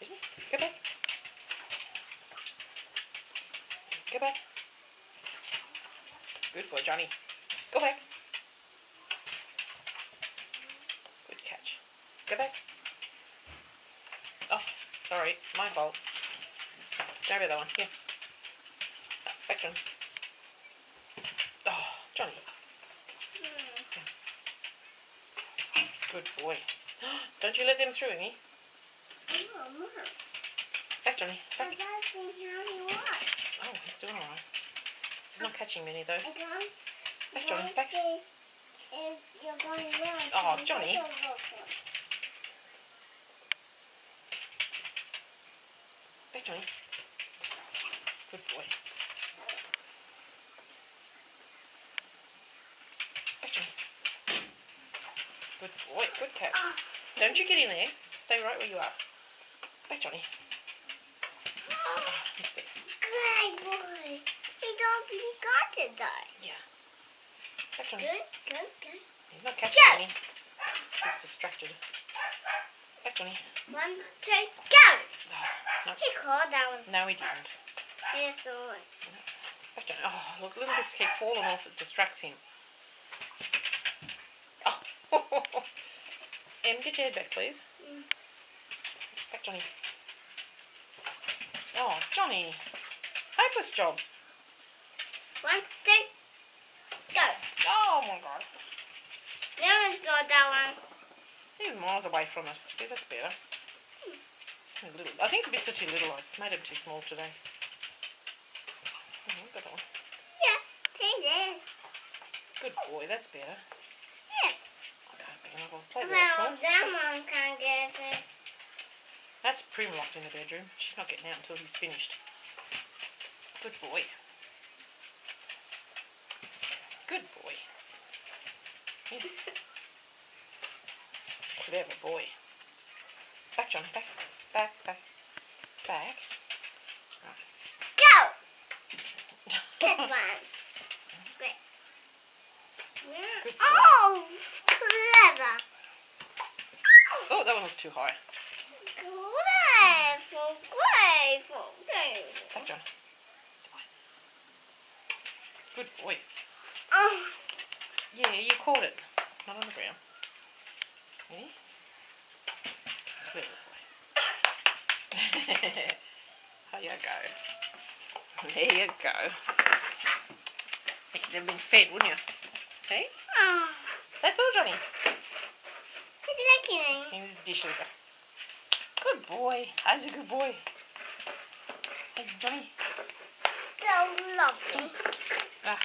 Did he? Go back. Go back. Good boy, Johnny. Go back. Good catch. Go back. Oh, sorry. My fault. Grab that one. Here. Back, Johnny. Oh, Johnny. Good boy. Don't you let them through, Amy. Back, Johnny. Back. Oh, he's doing alright. He's not catching many, though. Back, Johnny. Back. If you're going around. Oh, Johnny. Back, Johnny. Good boy. Back, Johnny. Good boy. Good catch. Don't you get in there. Stay right where you are. Back, Johnny. Oh, missed it. Great boy. He got it though. Yeah. Back, Johnny. Good. He's not catching any. He's distracted. Back, Johnny. 1, 2, go! Oh, no. He caught that one. No, he didn't. Here's the one. Back, Johnny. Oh, look, little bits keep falling off. It distracts him. Oh. Em, get your head back, please. Back, Johnny. Oh, Johnny. Hopeless job. 1, 2, go! Oh, my God. Now he's got that one. He's miles away from it. See, that's better. It's a little. I think the bits are too little. I made them too small today. Oh, got that one. Yeah, he's there. Good boy, that's better. Yeah. I can't be able to play with that Well, small. that one can't get it. That's Prim locked in the bedroom. She's not getting out until he's finished. Good boy. Good boy. Yeah. Clever boy. Back, Johnny, back. Back. Right. Go! Good one. Great. Good boy. Oh, clever. Oh, that one was too high. Grateful. Back, John. It's fine. Good boy. Oh, Yeah, you caught it. It's not on the ground. Ready? Clever boy. There you go. There you go. You'd have been fed, wouldn't you? Hey? oh. That's all, Johnny. He's licking Here's his dish liquor. Good boy. That's a good boy. Hey, Johnny. So lovely. Ah.